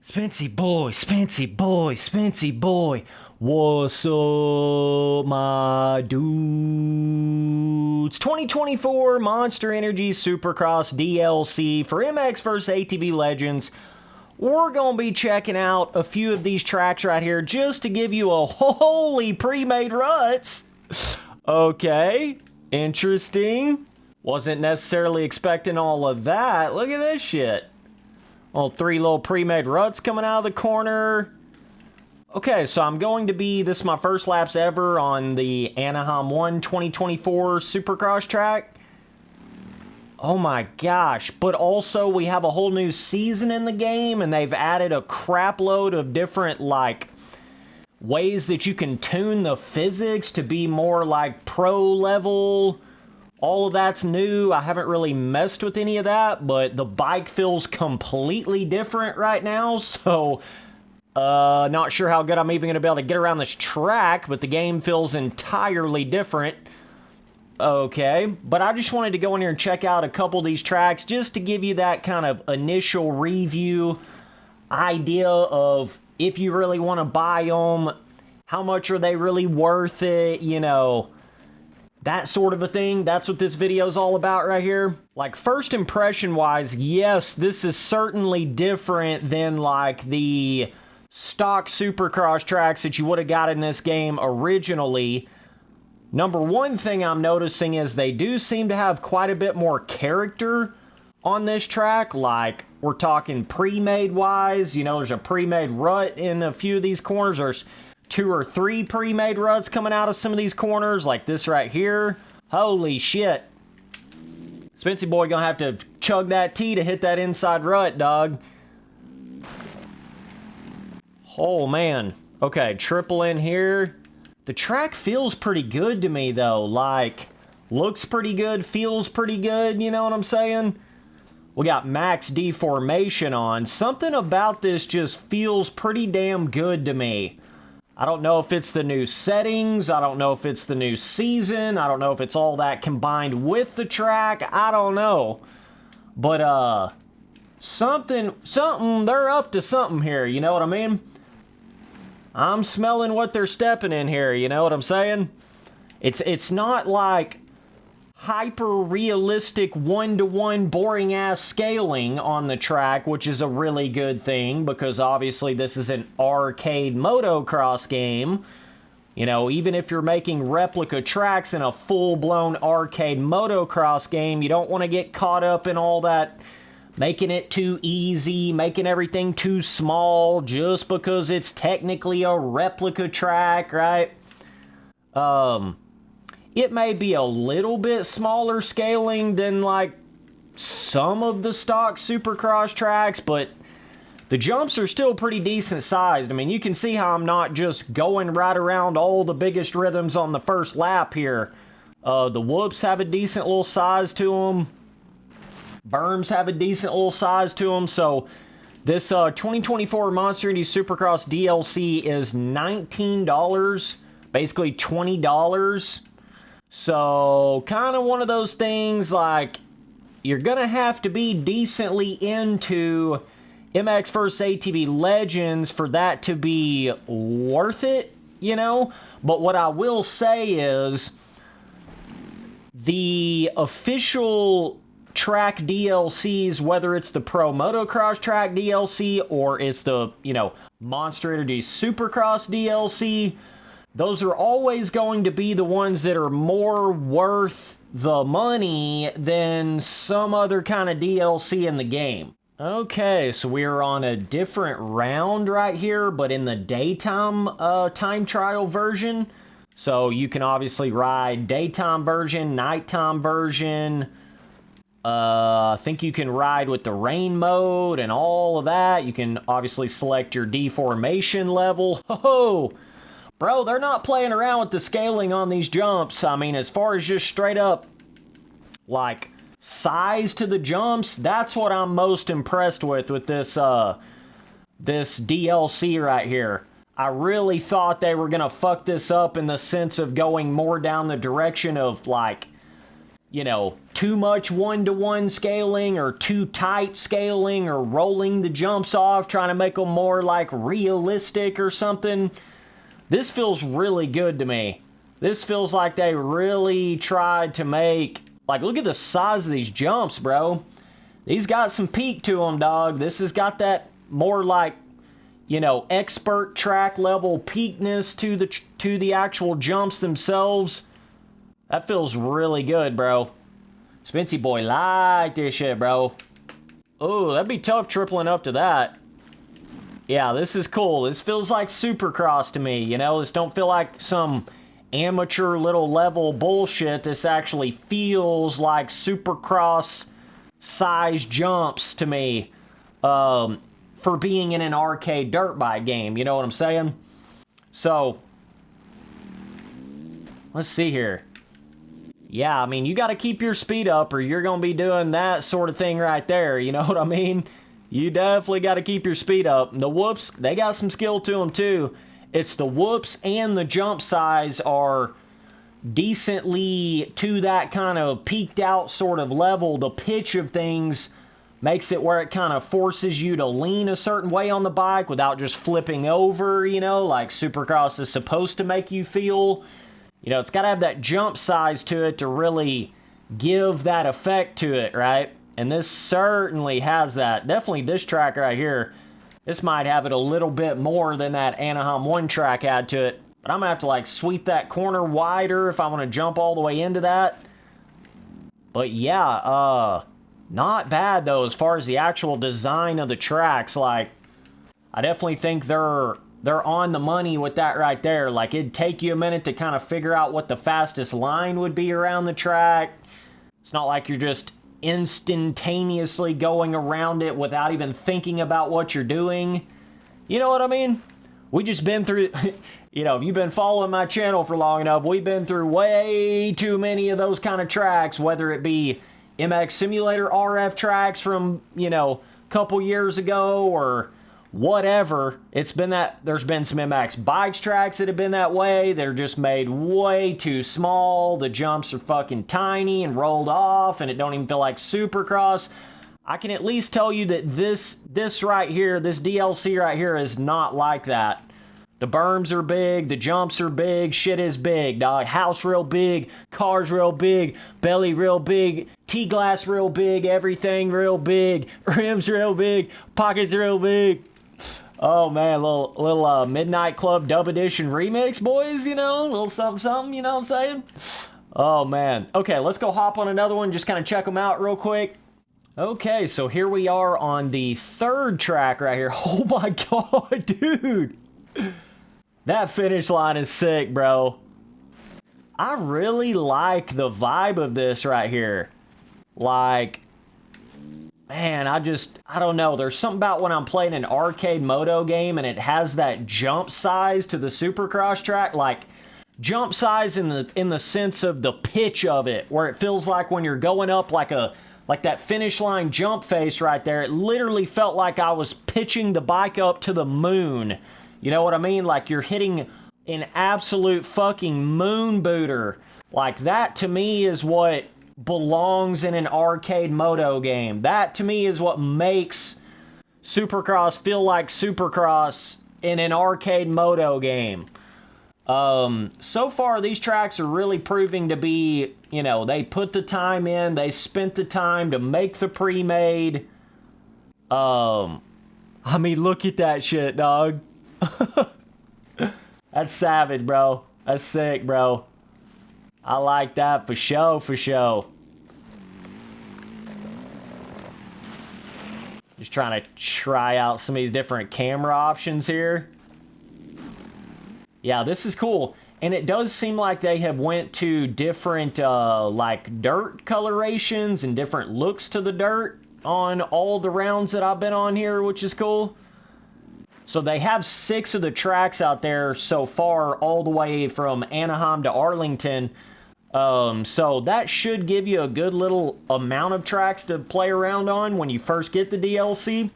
Spency boy, Spency boy, Spency boy. What's up, my dudes? 2024 Monster Energy Supercross DLC for MX vs. ATV Legends. We're going to be checking out a few of these tracks right here just to give you a holy pre-made ruts. Okay, interesting. Wasn't necessarily expecting all of that. Look at this shit. Well, three little pre-made ruts coming out of the corner. Okay, so I'm going to be, this is my first laps ever on the Anaheim 1 2024 Supercross track. Oh my gosh, but also we have a whole new season in the game and they've added a crap load of different, like, ways that you can tune the physics to be more like pro level. All of that's new. I haven't really messed with any of that, but the bike feels completely different right now, so not sure how good I'm even going to be able to get around this track, but the game feels entirely different. Okay, but I just wanted to go in here and check out a couple of these tracks just to give you that kind of initial review idea of if you really want to buy them, how much are they really worth it, you know, that sort of a thing. That's what this video is all about right here. Like, first impression wise, yes, this is certainly different than like the stock Supercross tracks that you would have got in this game originally. Number one thing I'm noticing is they do seem to have quite a bit more character on this track. Like, we're talking pre-made wise, you know, there's a pre-made rut in a few of these corners. There's 2 or 3 pre-made ruts coming out of some of these corners, like this right here. Holy shit. Spency boy gonna have to chug that tea to hit that inside rut, dog. Oh, man. Okay, triple in here. The track feels pretty good to me, though. Like, looks pretty good, feels pretty good, you know what I'm saying? We got max deformation on. Something about this just feels pretty damn good to me. I don't know if it's the new settings. I don't know if it's the new season. I don't know if it's all that combined with the track. I don't know. But, something, they're up to something here, you know what I mean? I'm smelling what they're stepping in here, you know what I'm saying? It's not like hyper-realistic one-to-one boring-ass scaling on the track, which is a really good thing, because obviously this is an arcade motocross game. You know, even if you're making replica tracks in a full-blown arcade motocross game, you don't want to get caught up in all that making it too easy, making everything too small just because it's technically a replica track, right? It may be a little bit smaller scaling than like some of the stock Supercross tracks, but the jumps are still pretty decent sized. I mean, you can see how I'm not just going right around all the biggest rhythms on the first lap here. The whoops have a decent little size to them. Berms have a decent little size to them. So this 2024 Monster Energy Supercross DLC is $19, basically $20. So kind of one of those things, like, you're gonna have to be decently into MX vs. ATV Legends for that to be worth it, you know? But what I will say is the official track DLCs, whether it's the Pro Motocross track DLC or it's the, you know, Monster Energy Supercross DLC, those are always going to be the ones that are more worth the money than some other kind of DLC in the game. Okay, so we're on a different round right here, but in the daytime time trial version. So you can obviously ride daytime version, nighttime version. I think you can ride with the rain mode and all of that. You can obviously select your deformation level. Ho-ho! Bro, they're not playing around with the scaling on these jumps. I mean, as far as just straight up, like, size to the jumps, that's what I'm most impressed with this, this DLC right here. I really thought they were gonna fuck this up in the sense of going more down the direction of, like, you know, too much one-to-one scaling or too tight scaling or rolling the jumps off, trying to make them more like realistic or something. This feels really good to me. This feels like they really tried to make, like, look at the size of these jumps, bro. These got some peak to them, dog. This has got that more like, you know, expert track level peakness to the actual jumps themselves. That feels really good, bro. Spency boy like this shit, bro. Oh, that'd be tough tripling up to that. Yeah, this is cool. This feels like Supercross to me, you know? This don't feel like some amateur little level bullshit. This actually feels like Supercross size jumps to me, for being in an arcade dirt bike game, you know what I'm saying? So, let's see here. Yeah, I mean, you got to keep your speed up or you're going to be doing that sort of thing right there, you know what I mean? You definitely got to keep your speed up. The whoops, they got some skill to them too. It's the whoops and the jump size are decently to that kind of peaked out sort of level. The pitch of things makes it where it kind of forces you to lean a certain way on the bike without just flipping over, you know, like Supercross is supposed to make you feel. You know, it's got to have that jump size to it to really give that effect to it, right? And this certainly has that. Definitely this track right here, this might have it a little bit more than that Anaheim 1 track had to it. But I'm going to have to, like, sweep that corner wider if I want to jump all the way into that. But, yeah, not bad, though, as far as the actual design of the tracks. Like, I definitely think they're on the money with that right there. Like, it'd take you a minute to kind of figure out what the fastest line would be around the track. It's not like you're just instantaneously going around it without even thinking about what you're doing. You know what I mean? We just been through, you know, if you've been following my channel for long enough, we've been through way too many of those kind of tracks, whether it be MX Simulator RF tracks from, you know, a couple years ago or whatever. It's been that, there's been some MX bikes tracks that have been that way. They're just made way too small. The jumps are fucking tiny and rolled off, and it don't even feel like Supercross. I can at least tell you that this right here, this DLC right here is not like that. The berms are big, the jumps are big, shit is big, dog. House real big, cars real big, belly real big, T-glass real big, everything real big, rims real big, pockets real big. Oh man, little Midnight Club Dub Edition remix, boys, you know, a little something, something, you know what I'm saying? Oh man. Okay, let's go hop on another one, just kind of check them out real quick. Okay, so here we are on the third track right here. Oh my god, dude. That finish line is sick, bro. I really like the vibe of this right here. Like, man, I don't know. There's something about when I'm playing an arcade moto game and it has that jump size to the Supercross track. Like, jump size in the sense of the pitch of it, where it feels like when you're going up like that finish line jump face right there, it literally felt like I was pitching the bike up to the moon. You know what I mean? Like you're hitting an absolute fucking moon booter. Like that to me is what belongs in an arcade moto game. That to me is what makes Supercross feel like Supercross in an arcade moto game. So far these tracks are really proving to be, you know, they put the time in, they spent the time to make the pre-made. I mean, look at that shit, dog. That's savage, bro. That's sick, bro. I like that for sure, for sure. Just trying to try out some of these different camera options here. Yeah, this is cool. And it does seem like they have went to different, like, dirt colorations and different looks to the dirt on all the rounds that I've been on here, which is cool. So they have 6 of the tracks out there so far, all the way from Anaheim to Arlington. So that should give you a good little amount of tracks to play around on when you first get the DLC.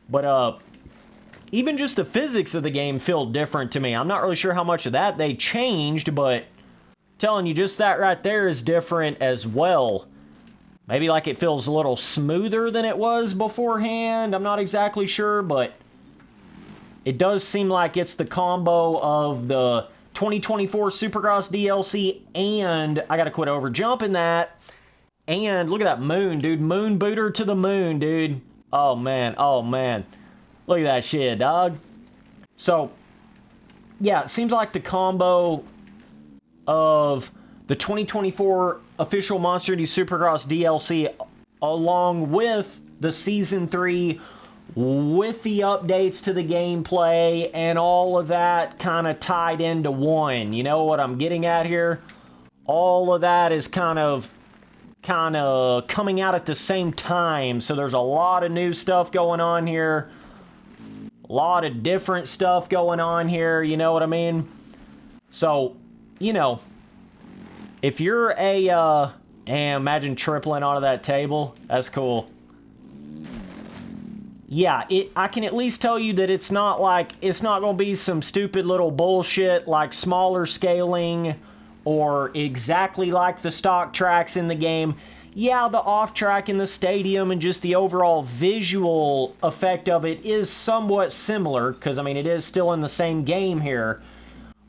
But, even just the physics of the game feel different to me. I'm not really sure how much of that they changed, but Telling you, just that right there is different as well. Maybe like it feels a little smoother than it was beforehand. I'm not exactly sure, but it does seem like it's the combo of the 2024 Supercross DLC and I gotta quit over jumping that. And look at that moon, dude. Moon booter to the moon, dude. Oh, man. Oh, man. Look at that shit, dog. So, yeah, it seems like the combo of the 2024 official Monster Energy Supercross DLC along with the Season 3 with the updates to the gameplay and all of that kind of tied into one. You know what I'm getting at here? All of that is kind of coming out at the same time. So there's a lot of new stuff going on here. A lot of different stuff going on here. You know what I mean? So, you know, if you're a, imagine tripling onto that table. That's cool. Yeah, I can at least tell you that it's not going to be some stupid little bullshit like smaller scaling or exactly like the stock tracks in the game. Yeah, the off-track in the stadium and just the overall visual effect of it is somewhat similar, because, I mean, it is still in the same game here.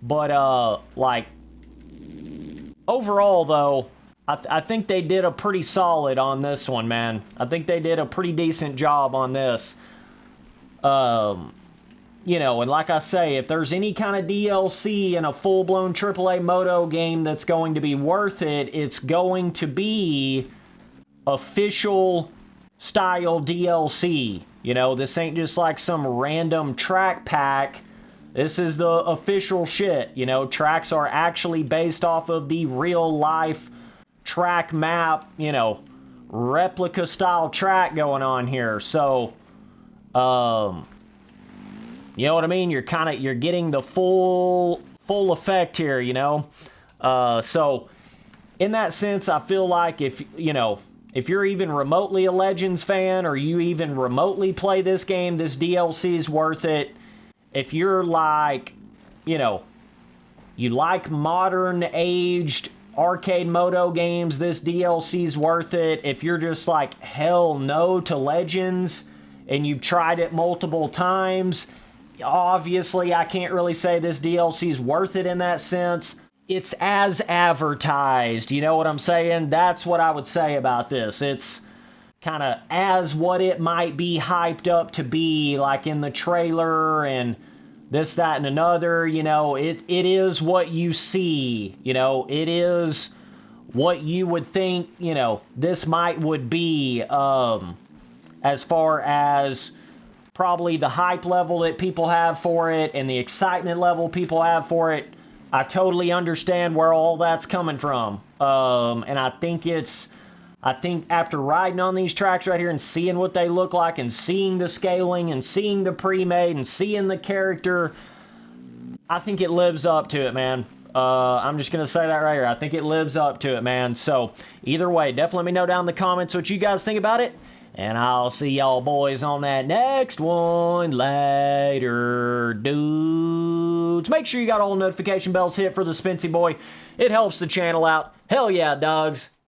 But, like, overall, though, I think they did a pretty solid on this one, man. I think they did a pretty decent job on this. You know, and like I say, if there's any kind of DLC in a full-blown AAA Moto game that's going to be worth it, it's going to be official style DLC. You know, this ain't just like some random track pack. This is the official shit. You know, tracks are actually based off of the real-life track map, you know, replica style track going on here. So, you know what I mean? You're getting the full effect here, you know? So, in that sense, I feel like if you're even remotely a Legends fan or you even remotely play this game, this DLC is worth it. If you're like, you know, you like modern aged arcade moto games, this DLC's worth it. If you're just like hell no to Legends and you've tried it multiple times, obviously I can't really say this DLC's worth it in that sense. It's as advertised, you know what I'm saying? That's what I would say about this. It's kind of as what it might be hyped up to be, like in the trailer and this, that, and another. You know, it is what you see. You know, it is what you would think, you know, this would be, as far as probably the hype level that people have for it and the excitement level people have for it. I totally understand where all that's coming from. And I think after riding on these tracks right here and seeing what they look like and seeing the scaling and seeing the pre-made and seeing the character, I think it lives up to it, man. I'm just going to say that right here. I think it lives up to it, man. So, either way, definitely let me know down in the comments what you guys think about it. And I'll see y'all boys on that next one later, dudes. Make sure you got all the notification bells hit for the Spency Boy. It helps the channel out. Hell yeah, dogs.